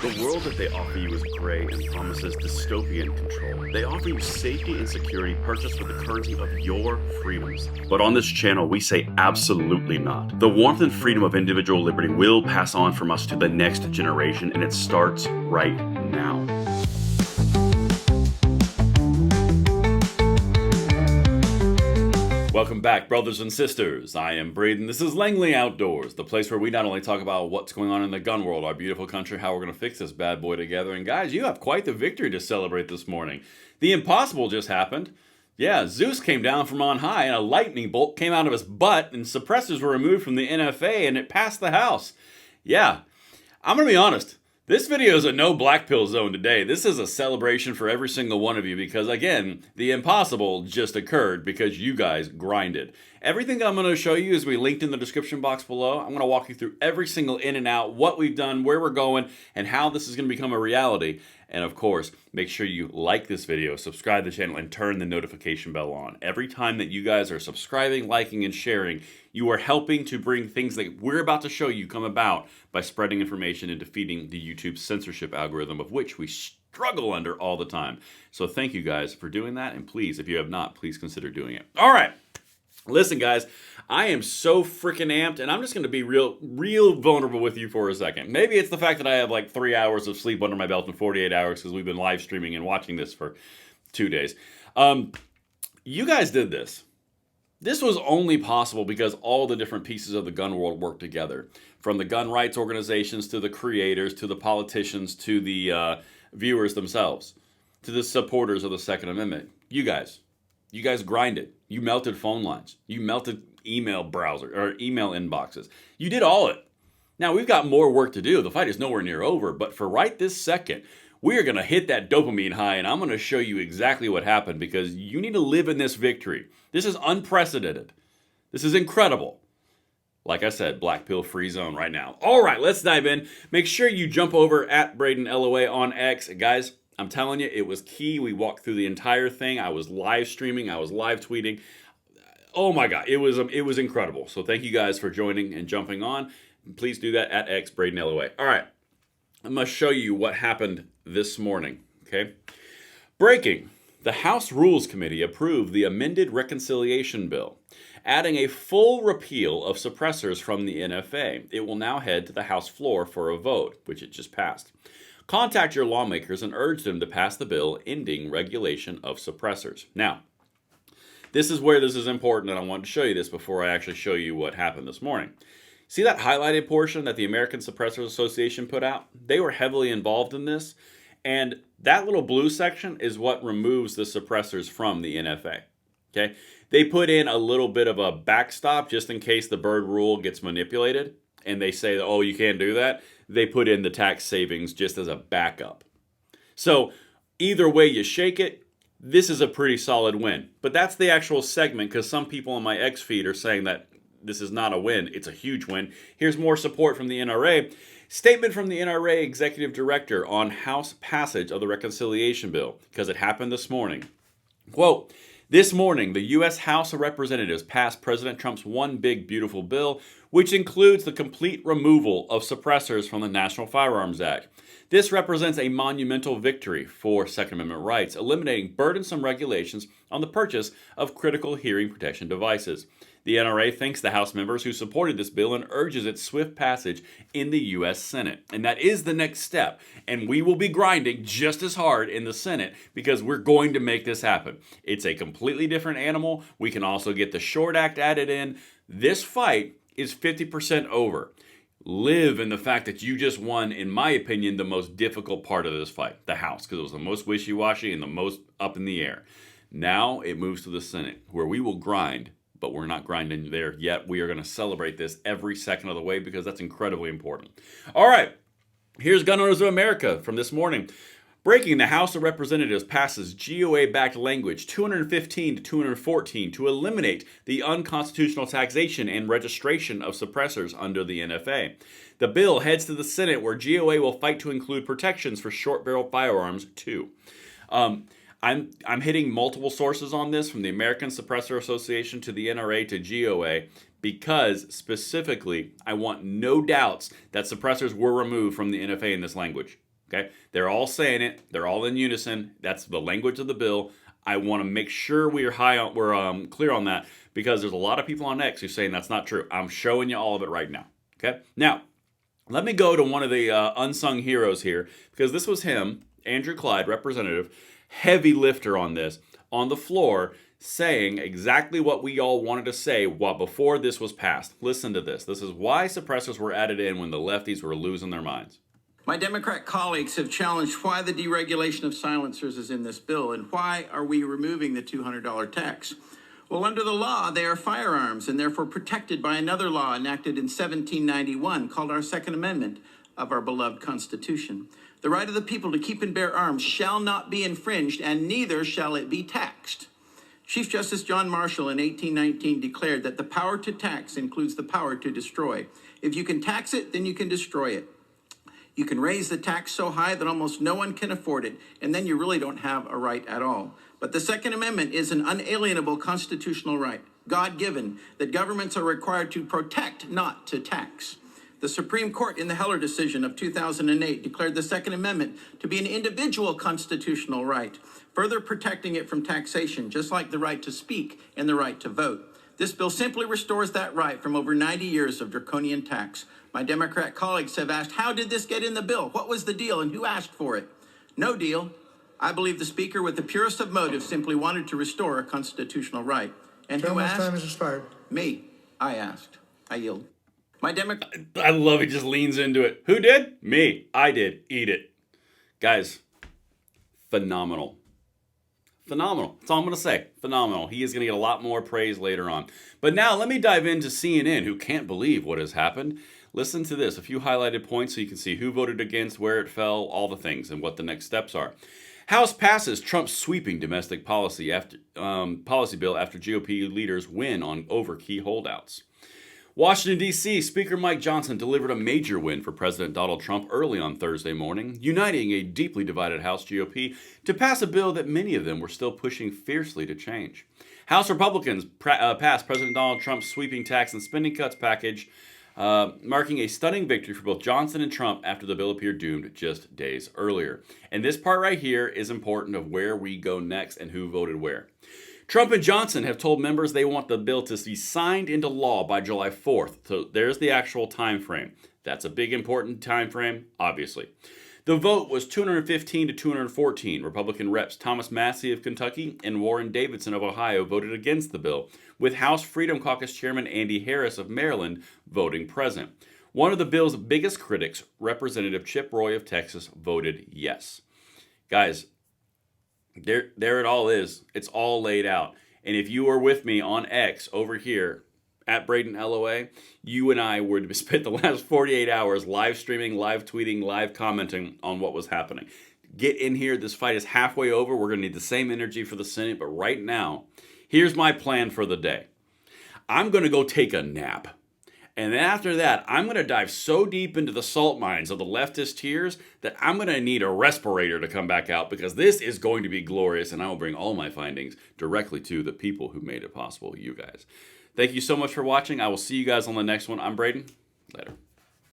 The world that they offer you is gray and promises dystopian control. They offer you safety and security purchased with the currency of your freedoms. But on this channel, we say absolutely not. The warmth and freedom of individual liberty will pass on from us to the next generation, and it starts right now. Welcome back, brothers and sisters. I am Braden. This is Langley Outdoors, the place where we not only talk about what's going on in the gun world, our beautiful country, how we're going to fix this bad boy together. And guys, you have quite the victory to celebrate this morning. The impossible just happened. Yeah, Zeus came down from on high and a lightning bolt came out of his butt and suppressors were removed from the NFA and it passed the House. Yeah, I'm going to be honest. This video is a no black pill zone today. This is a celebration for every single one of you because, again, the impossible just occurred because you guys grinded. Everything I'm going to show you is we linked in the description box below. I'm going to walk you through every single in and out, what we've done, where we're going, and how this is going to become a reality. And of course, make sure you like this video, subscribe to the channel, and turn the notification bell on. Every time that you guys are subscribing, liking, and sharing, you are helping to bring things that we're about to show you come about by spreading information and defeating the YouTube censorship algorithm, of which we struggle under all the time. So thank you guys for doing that, and please, if you have not, please consider doing it. All right. Listen, guys, I am so freaking amped, and I'm just going to be real vulnerable with you for a second. Maybe it's the fact that I have like 3 hours of sleep under my belt in 48 hours because we've been live streaming and watching this for 2 days. You guys did this. This was only possible because all the different pieces of the gun world work together. From the gun rights organizations, to the creators, to the politicians, to the viewers themselves, to the supporters of the Second Amendment. You guys grinded. You melted phone lines. You melted email browser or email inboxes. You did all it. Now we've got more work to do. The fight is nowhere near over, but for right this second, we are going to hit that dopamine high, and I'm going to show you exactly what happened because you need to live in this victory. This is unprecedented. This is incredible. Like I said, black pill free zone right now. All right, let's dive in. Make sure you jump over at Braden LOA on X. Guys, I'm telling you, it was key. We walked through the entire thing. I was live streaming. I was live tweeting. Oh my God, it was incredible. So thank you guys for joining and jumping on. Please do that at X Braden LOA. All right, I'm going to show you what happened this morning. Okay, breaking. The House Rules Committee approved the amended reconciliation bill, adding a full repeal of suppressors from the NFA. It will now head to the House floor for a vote, which it just passed. Contact your lawmakers and urge them to pass the bill ending regulation of suppressors. Now, this is where this is important, and I wanted to show you this before I actually show you what happened this morning. See that highlighted portion that the American Suppressors Association put out? They were heavily involved in this, and that little blue section is what removes the suppressors from the NFA. Okay? They put in a little bit of a backstop just in case the Byrd rule gets manipulated, and they say, oh, you can't do that. They put in the tax savings just as a backup. So either way you shake it, this is a pretty solid win. But that's the actual segment because some people on my X feed are saying that this is not a win. It's a huge win. Here's more support from the NRA. Statement from the NRA Executive Director on House passage of the reconciliation bill because it happened this morning. Quote, this morning, the U.S. House of Representatives passed President Trump's One Big Beautiful Bill, which includes the complete removal of suppressors from the National Firearms Act. This represents a monumental victory for Second Amendment rights, eliminating burdensome regulations on the purchase of critical hearing protection devices. The NRA thanks the House members who supported this bill and urges its swift passage in the U.S. Senate. And that is the next step. And we will be grinding just as hard in the Senate because we're going to make this happen. It's a completely different animal. We can also get the SHORT Act added in. This fight is 50% over. Live in the fact that you just won, in my opinion, the most difficult part of this fight, the House, because it was the most wishy-washy and the most up in the air. Now it moves to the Senate, where we will grind, but we're not grinding there yet. We are going to celebrate this every second of the way because that's incredibly important. All right, here's Gun Owners of America from this morning. Breaking, the House of Representatives passes GOA-backed language 215 to 214 to eliminate the unconstitutional taxation and registration of suppressors under the NFA. The bill heads to the Senate where GOA will fight to include protections for short-barrel firearms too. I'm hitting multiple sources on this, from the American Suppressor Association to the NRA to GOA, because specifically I want no doubts that suppressors were removed from the NFA in this language. Okay? They're all saying it. They're all in unison. That's the language of the bill. I want to make sure we're clear on that, because there's a lot of people on X who are saying that's not true. I'm showing you all of it right now. Okay? Now, let me go to one of the unsung heroes here, because this was him, Andrew Clyde, representative, heavy lifter on this, on the floor, saying exactly what we all wanted to say before this was passed. Listen to this. This is why suppressors were added in when the lefties were losing their minds. My Democrat colleagues have challenged why the deregulation of silencers is in this bill, and why are we removing the $200 tax? Well, under the law, they are firearms and therefore protected by another law enacted in 1791 called our Second Amendment of our beloved Constitution. The right of the people to keep and bear arms shall not be infringed, and neither shall it be taxed. Chief Justice John Marshall in 1819 declared that the power to tax includes the power to destroy. If you can tax it, then you can destroy it. You can raise the tax so high that almost no one can afford it, and then you really don't have a right at all. But the Second Amendment is an unalienable constitutional right, God-given, that governments are required to protect, not to tax. The Supreme Court in the Heller decision of 2008 declared the Second Amendment to be an individual constitutional right, further protecting it from taxation, just like the right to speak and the right to vote. This bill simply restores that right from over 90 years of draconian tax. My Democrat colleagues have asked, how did this get in the bill? What was the deal and who asked for it? No deal. I believe the Speaker, with the purest of motives, simply wanted to restore a constitutional right. And who asked? Time has expired. Me. I asked. I yield. I love he just leans into it. Who did? Me. I did. Eat it. Guys, phenomenal. Phenomenal. That's all I'm going to say. Phenomenal. He is going to get a lot more praise later on. But now let me dive into CNN, who can't believe what has happened. Listen to this. A few highlighted points so you can see who voted against, where it fell, all the things, and what the next steps are. House passes Trump's sweeping domestic policy bill after GOP leaders win over key holdouts. Washington, D.C., Speaker Mike Johnson delivered a major win for President Donald Trump early on Thursday morning, uniting a deeply divided House GOP to pass a bill that many of them were still pushing fiercely to change. House Republicans passed President Donald Trump's sweeping tax and spending cuts package, marking a stunning victory for both Johnson and Trump after the bill appeared doomed just days earlier. And this part right here is important of where we go next and who voted where. Trump and Johnson have told members they want the bill to be signed into law by July 4th. So there's the actual time frame. That's a big important time frame, obviously. The vote was 215 to 214. Republican reps Thomas Massie of Kentucky and Warren Davidson of Ohio voted against the bill, with House Freedom Caucus Chairman Andy Harris of Maryland voting present. One of the bill's biggest critics, Representative Chip Roy of Texas, voted yes. Guys, there it all is. It's all laid out. And if you were with me on X over here at Braden LOA, you and I were to spend the last 48 hours live streaming, live tweeting, live commenting on what was happening. Get in here. This fight is halfway over. We're going to need the same energy for the Senate. But right now, here's my plan for the day. I'm going to go take a nap. And after that, I'm going to dive so deep into the salt mines of the leftist tears that I'm going to need a respirator to come back out, because this is going to be glorious, and I will bring all my findings directly to the people who made it possible, you guys. Thank you so much for watching. I will see you guys on the next one. I'm Braden. Later.